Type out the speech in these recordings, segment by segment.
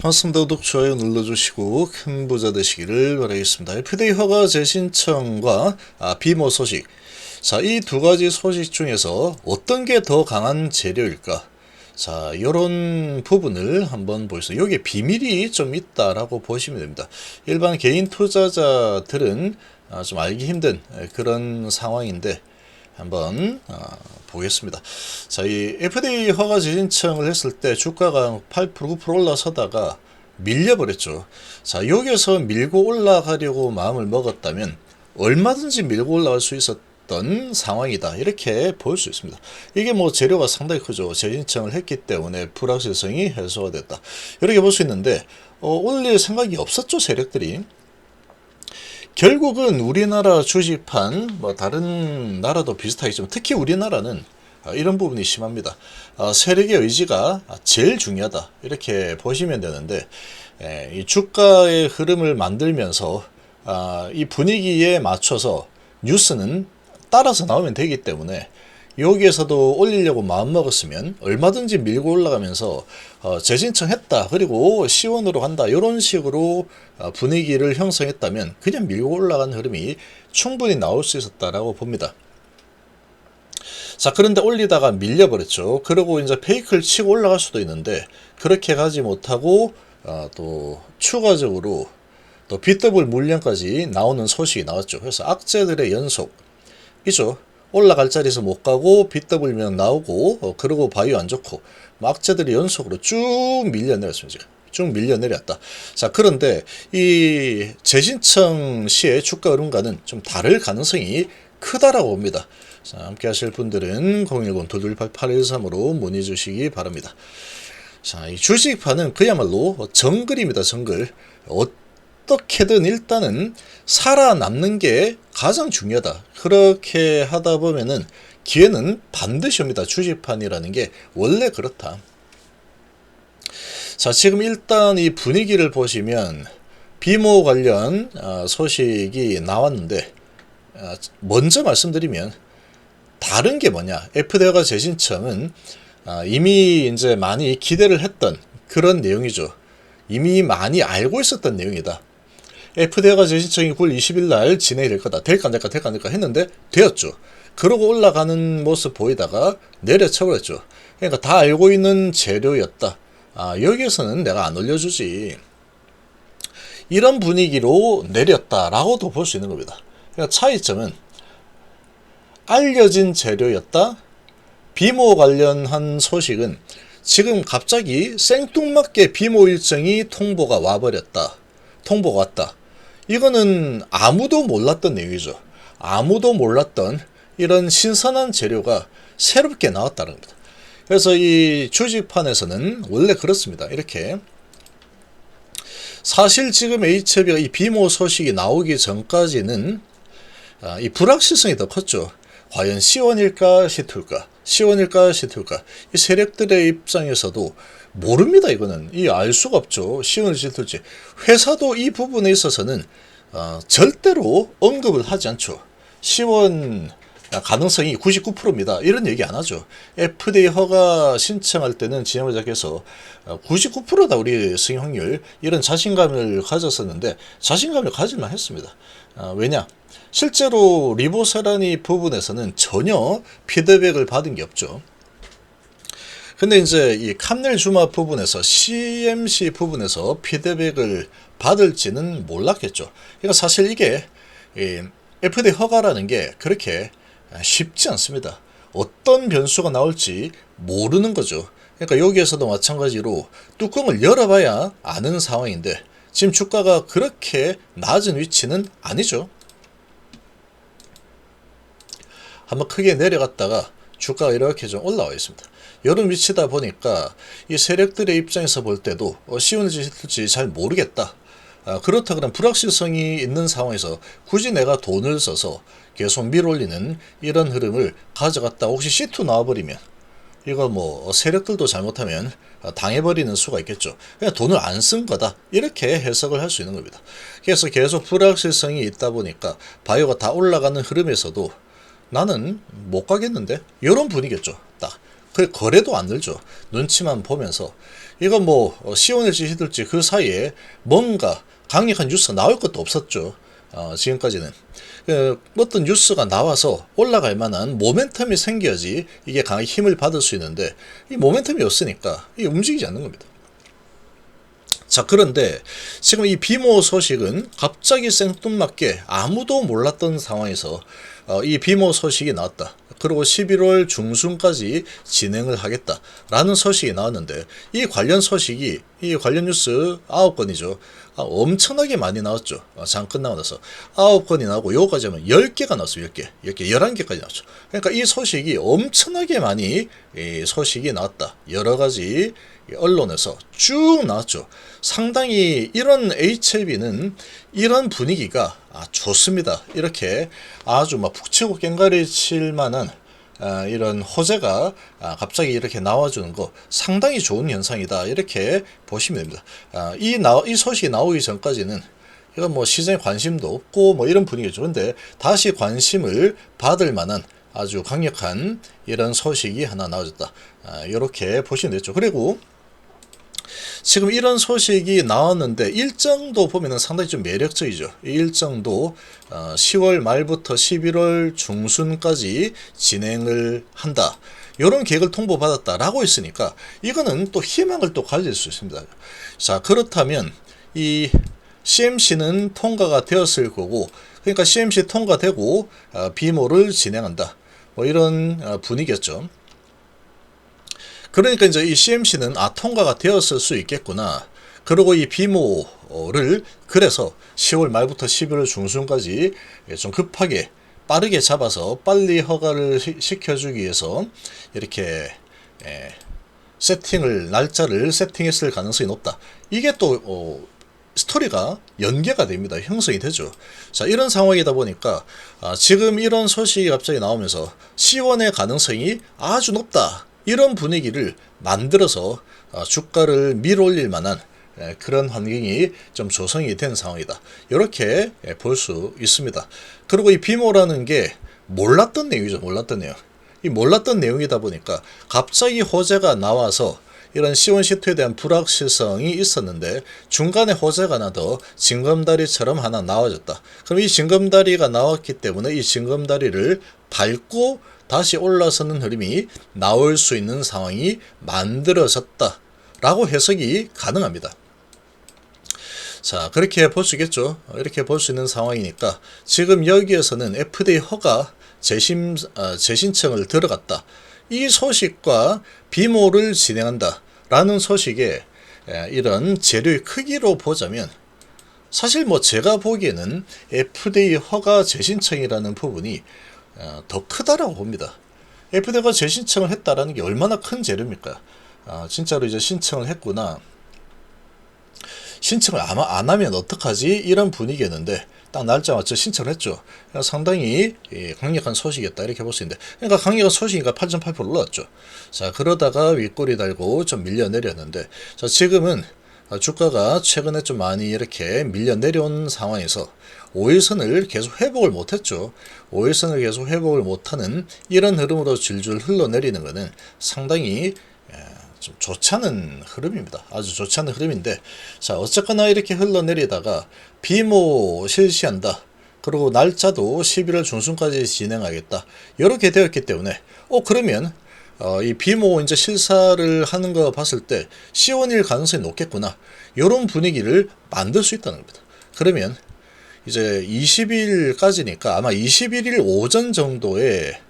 반갑습니다. 구독, 좋아요 눌러주시고 큰 부자 되시기를 바라겠습니다. FDA 허가 재신청과 비모 소식. 자, 이 두 가지 소식 중에서 어떤 게 더 강한 재료일까? 자, 이런 부분을 한번 보겠습니다. 여기에 비밀이 좀 있다라고 보시면 됩니다. 일반 개인 투자자들은 좀 알기 힘든 그런 상황인데 한번 보겠습니다. 자, 이 FDA 허가 재신청을 했을 때 주가가 8% 9% 올라서다가 밀려버렸죠. 자, 여기서 밀고 올라가려고 마음을 먹었다면 얼마든지 밀고 올라갈 수 있었던 상황이다, 이렇게 볼 수 있습니다. 이게 뭐 재료가 상당히 크죠. 재신청을 했기 때문에 불확실성이 해소가 됐다, 이렇게 볼 수 있는데 올릴 생각이 없었죠, 세력들이. 결국은 우리나라 주식판, 뭐 다른 나라도 비슷하겠지만 특히 우리나라는 이런 부분이 심합니다. 세력의 의지가 제일 중요하다, 이렇게 보시면 되는데, 이 주가의 흐름을 만들면서 이 분위기에 맞춰서 뉴스는 따라서 나오면 되기 때문에 여기에서도 올리려고 마음먹었으면 얼마든지 밀고 올라가면서 재신청했다, 그리고 시원으로 간다, 이런 식으로 분위기를 형성했다면 그냥 밀고 올라간 흐름이 충분히 나올 수 있었다라고 봅니다. 자, 그런데 올리다가 밀려버렸죠. 그리고 이제 페이크를 치고 올라갈 수도 있는데 그렇게 가지 못하고 또 추가적으로 또 BW 물량까지 나오는 소식이 나왔죠. 그래서 악재들의 연속이죠. 올라갈 자리에서 못 가고 BW면 나오고 그러고 바이오 안 좋고 악재들이 연속으로 쭉 밀려내렸습니다. 지금 쭉 밀려내렸다. 자, 그런데 이 재신청 시의 주가 흐름과는 좀 다를 가능성이 크다라고 봅니다. 자, 함께 하실 분들은 010-228-8113으로 문의 주시기 바랍니다. 자, 이 주식판은 그야말로 정글입니다. 정글. 어떻게든 일단은 살아남는 게 가장 중요하다, 그렇게 하다 보면은 기회는 반드시 옵니다. 주식판이라는 게 원래 그렇다. 자, 지금 일단 이 분위기를 보시면 비모 관련 소식이 나왔는데, 먼저 말씀드리면 다른 게 뭐냐, FDA가 재신청은 이미 이제 많이 기대를 했던 그런 내용이죠. 이미 많이 알고 있었던 내용이다. FDA가 재신청이 9월 20일 날 진행이 될 거다. 될까 안 될까 될까 안 될까 했는데 되었죠. 그러고 올라가는 모습 보이다가 내려쳐버렸죠. 그러니까 다 알고 있는 재료였다. 여기에서는 내가 안 올려주지, 이런 분위기로 내렸다라고도 볼 수 있는 겁니다. 그러니까 차이점은 알려진 재료였다. 비모 관련한 소식은 지금 갑자기 생뚱맞게 비모 일정이 통보가 와버렸다. 통보가 왔다. 이거는 아무도 몰랐던 내용이죠. 아무도 몰랐던 이런 신선한 재료가 새롭게 나왔다는 겁니다. 그래서 이 주식판에서는 원래 그렇습니다. 이렇게 사실 지금 HB가 이 비모 소식이 나오기 전까지는 이 불확실성이 더 컸죠. 과연 C1일까 C2일까, C1일까 C2일까, 이 세력들의 입장에서도 모릅니다. 이거는 알 수가 없죠. C1일지 C2일지. 회사도 이 부분에 있어서는 절대로 언급을 하지 않죠. C1 가능성이 99%입니다. 이런 얘기 안 하죠. FDA 허가 신청할 때는 지난번에서 99%다 우리 승인 확률, 이런 자신감을 가졌었는데 자신감을 가질만 했습니다. 왜냐? 실제로 리보세라니 부분에서는 전혀 피드백을 받은 게 없죠. 근데 이제 이 캄넬주마 부분에서, CMC 부분에서 피드백을 받을지는 몰랐겠죠. 그러니까 사실 이게 FDA 허가라는 게 그렇게 쉽지 않습니다. 어떤 변수가 나올지 모르는 거죠. 그러니까 여기에서도 마찬가지로 뚜껑을 열어봐야 아는 상황인데 지금 주가가 그렇게 낮은 위치는 아니죠. 한번 크게 내려갔다가 주가가 이렇게 좀 올라와 있습니다. 이런 위치다 보니까 이 세력들의 입장에서 볼 때도 쉬운지 싫을지 잘 모르겠다. 그렇다 그러면 불확실성이 있는 상황에서 굳이 내가 돈을 써서 계속 밀어올리는 이런 흐름을 가져갔다 혹시 C2 나와버리면 이거 뭐 세력들도 잘못하면 당해버리는 수가 있겠죠. 그냥 돈을 안 쓴 거다, 이렇게 해석을 할 수 있는 겁니다. 그래서 계속 불확실성이 있다 보니까 바이오가 다 올라가는 흐름에서도 나는 못 가겠는데, 이런 분위기였죠. 딱 그 거래도 안 늘죠. 눈치만 보면서. 이거 뭐 시원일지 시들지 그 사이에 뭔가 강력한 뉴스가 나올 것도 없었죠. 지금까지는. 어떤 뉴스가 나와서 올라갈 만한 모멘텀이 생겨야지 이게 강하게 힘을 받을 수 있는데 이 모멘텀이 없으니까 이게 움직이지 않는 겁니다. 자, 그런데 지금 이 비모 소식은 갑자기 생뚱맞게 아무도 몰랐던 상황에서 이 비모 소식이 나왔다. 그리고 11월 중순까지 진행을 하겠다라는 소식이 나왔는데 이 관련 소식이 이 관련 뉴스 9건이죠. 엄청나게 많이 나왔죠. 장 끝나고 나서 9건이 나오고 요거까지 하면 10개가 나왔어요. 10개, 11개까지 나왔죠. 그러니까 이 소식이 엄청나게 많이 소식이 나왔다. 여러 가지 언론에서 쭉 나왔죠. 상당히 이런 HLB는 이런 분위기가 좋습니다. 이렇게 아주 막 북치고 깽가리 칠 만한 이런 호재가 갑자기 이렇게 나와주는 거 상당히 좋은 현상이다. 이렇게 보시면 됩니다. 이 소식이 나오기 전까지는 이건 뭐 시장에 관심도 없고 뭐 이런 분위기죠. 근데 다시 관심을 받을 만한 아주 강력한 이런 소식이 하나 나와졌다. 이렇게 보시면 되죠. 그리고 지금 이런 소식이 나왔는데 일정도 보면은 상당히 좀 매력적이죠. 이 일정도 10월 말부터 11월 중순까지 진행을 한다. 이런 계획을 통보받았다라고 했으니까 이거는 또 희망을 또 가질 수 있습니다. 자, 그렇다면 이 CMC는 통과가 되었을 거고, 그러니까 CMC 통과되고 비모를 진행한다. 뭐 이런 분위기였죠. 그러니까 이제 이 CMC는 통과가 되었을 수 있겠구나. 그리고 이 비모를 그래서 10월 말부터 11월 중순까지 좀 급하게 빠르게 잡아서 빨리 허가를 시켜주기 위해서 이렇게 날짜를 세팅했을 가능성이 높다. 이게 또 스토리가 연계가 됩니다. 형성이 되죠. 자, 이런 상황이다 보니까 지금 이런 소식이 갑자기 나오면서 시원의 가능성이 아주 높다. 이런 분위기를 만들어서 주가를 밀어올릴 만한 그런 환경이 좀 조성이 된 상황이다. 이렇게 볼 수 있습니다. 그리고 이 비모라는 게 몰랐던 내용이죠. 몰랐던 내용. 이 몰랐던 내용이다 보니까 갑자기 호재가 나와서 이런 C1, C2에 대한 불확실성이 있었는데 중간에 호재가 하나 더 징검다리처럼 하나 나와졌다. 그럼 이 징검다리가 나왔기 때문에 이 징검다리를 밟고 다시 올라서는 흐름이 나올 수 있는 상황이 만들어졌다 라고 해석이 가능합니다. 자, 그렇게 볼 수 있겠죠. 이렇게 볼 수 있는 상황이니까 지금 여기에서는 FDA 허가 재신청을 들어갔다. 이 소식과 비모를 진행한다 라는 소식에 이런 재료의 크기로 보자면 사실 뭐 제가 보기에는 FDA 허가 재신청이라는 부분이 더 크다라고 봅니다. FDA가 재신청을 했다라는 게 얼마나 큰 재료입니까? 진짜로 이제 신청을 했구나. 신청을 아마 안 하면 어떡하지? 이런 분위기였는데 딱 날짜 맞춰 신청을 했죠. 상당히 강력한 소식이었다 이렇게 볼 수 있는데, 그러니까 강력한 소식이니까 8.8% 올라왔죠. 자, 그러다가 윗꼬리 달고 좀 밀려 내렸는데, 자, 지금은 주가가 최근에 좀 많이 이렇게 밀려 내려온 상황에서 5일선을 계속 회복을 못했죠. 5일선을 계속 회복을 못하는 이런 흐름으로 줄줄 흘러내리는 것은 상당히 좀 좋지 않은 흐름입니다. 아주 좋지 않은 흐름인데, 자, 어쨌거나 이렇게 흘러내리다가 비모 실시한다. 그리고 날짜도 11월 중순까지 진행하겠다. 이렇게 되었기 때문에 그러면 이 비모 이제 실사를 하는 거 봤을 때 C1일 가능성이 높겠구나. 이런 분위기를 만들 수 있다는 겁니다. 그러면 이제 20일까지니까 아마 21일 오전 정도에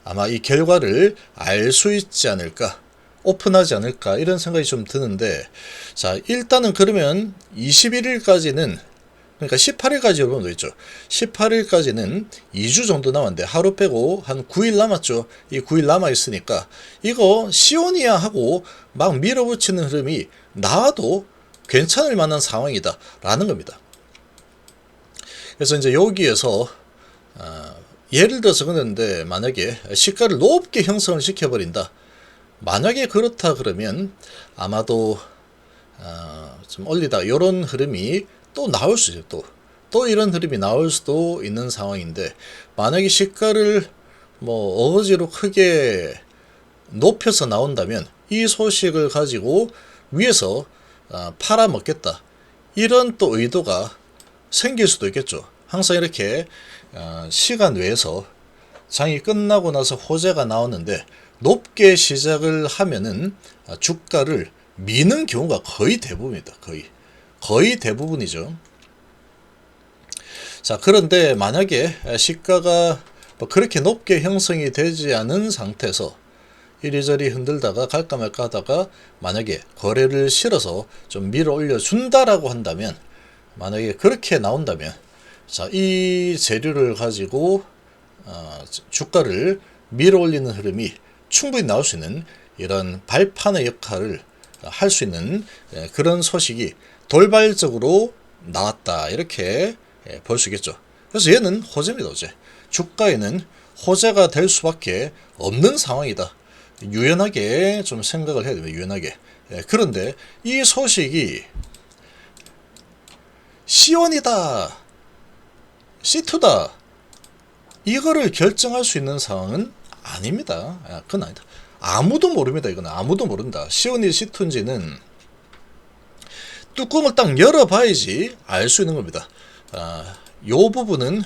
아마 이 결과를 알 수 있지 않을까, 오픈하지 않을까 이런 생각이 좀 드는데, 자, 일단은 그러면 21일까지는, 그러니까 18일까지 보면 되겠죠. 18일까지는 2주 정도 남았는데 하루 빼고 한 9일 남았죠. 이 9일 남아있으니까 이거 시온이야 하고 막 밀어붙이는 흐름이 나와도 괜찮을 만한 상황이다 라는 겁니다. 그래서 이제 여기에서 예를 들어서 그런데 만약에 시가를 높게 형성을 시켜버린다. 만약에 그렇다 그러면 아마도 좀 올리다 이런 흐름이 또 나올 수 있어요. 또 이런 흐름이 나올 수도 있는 상황인데, 만약에 시가를 뭐 어거지로 크게 높여서 나온다면 이 소식을 가지고 위에서 팔아먹겠다, 이런 또 의도가 생길 수도 있겠죠. 항상 이렇게 시간 외에서 장이 끝나고 나서 호재가 나오는데 높게 시작을 하면은 주가를 미는 경우가 거의 대부분이다. 거의 대부분이죠. 자, 그런데 만약에 시가가 뭐 그렇게 높게 형성이 되지 않은 상태에서 이리저리 흔들다가 갈까 말까 하다가 만약에 거래를 실어서 좀 밀어 올려 준다라고 한다면, 만약에 그렇게 나온다면, 자, 이 재료를 가지고 주가를 밀어 올리는 흐름이 충분히 나올 수 있는 이런 발판의 역할을 할 수 있는 그런 소식이 돌발적으로 나왔다, 이렇게 볼 수 있겠죠. 그래서 얘는 호재입니다. 호재. 주가에는 호재가 될 수밖에 없는 상황이다. 유연하게 좀 생각을 해야 됩니다. 유연하게. 그런데 이 소식이 C1이다, C2다, 이거를 결정할 수 있는 상황은 아닙니다. 그건 아니다. 아무도 모릅니다. 이건 아무도 모른다. C1인지 C2인지는 뚜껑을 딱 열어봐야지 알 수 있는 겁니다. 요 부분은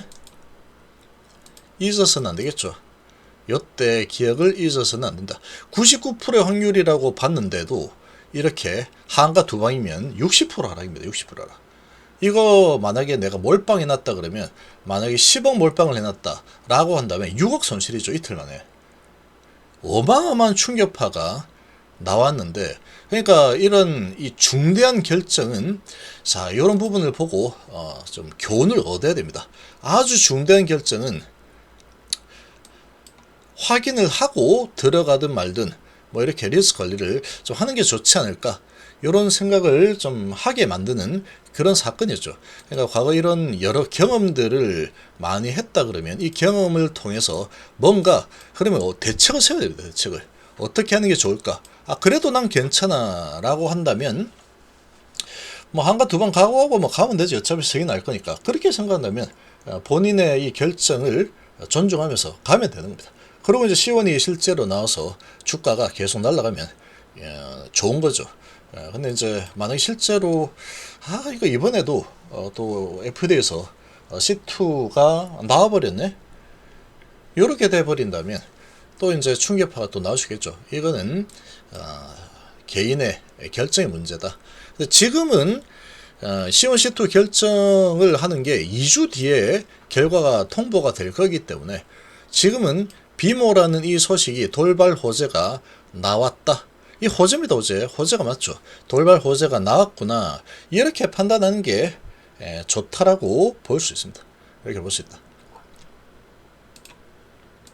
잊어서는 안 되겠죠. 요때 기억을 잊어서는 안 된다. 99%의 확률이라고 봤는데도 이렇게 하한가 두 방이면 60% 하락입니다. 60% 하락. 이거 만약에 내가 몰빵 해놨다 그러면, 만약에 10억 몰빵을 해놨다 라고 한다면 6억 손실이죠. 이틀 만에. 어마어마한 충격파가 나왔는데, 그러니까 이런 이 중대한 결정은, 자, 이런 부분을 보고 좀 교훈을 얻어야 됩니다. 아주 중대한 결정은 확인을 하고 들어가든 말든 뭐 이렇게 리스크 관리를 좀 하는 게 좋지 않을까, 이런 생각을 좀 하게 만드는 그런 사건이었죠. 그러니까 과거 이런 여러 경험들을 많이 했다 그러면 이 경험을 통해서 뭔가, 그러면 대책을 세워야 됩니다. 대책을 어떻게 하는 게 좋을까. 그래도 난 괜찮아 라고 한다면 뭐 한가 두 번 가고 뭐 가면 되지, 어차피 승인 날 거니까. 그렇게 생각한다면 본인의 이 결정을 존중하면서 가면 되는 겁니다. 그리고 이제 C1이 실제로 나와서 주가가 계속 날아가면 좋은 거죠. 근데 이제 만약에 실제로 이거 이번에도 또 FD에서 C2가 나와버렸네, 이렇게 돼버린다면 또 이제 충격파가 또 나올 수 있겠죠. 이거는 개인의 결정의 문제다. 근데 지금은 C1, C2 결정을 하는 게 2주 뒤에 결과가 통보가 될 거기 때문에 지금은 비모라는 이 소식이 돌발 호재가 나왔다. 이 호재입니다. 호재가 맞죠. 돌발 호재가 나왔구나, 이렇게 판단하는 게 좋다라고 볼 수 있습니다. 이렇게 볼 수 있다.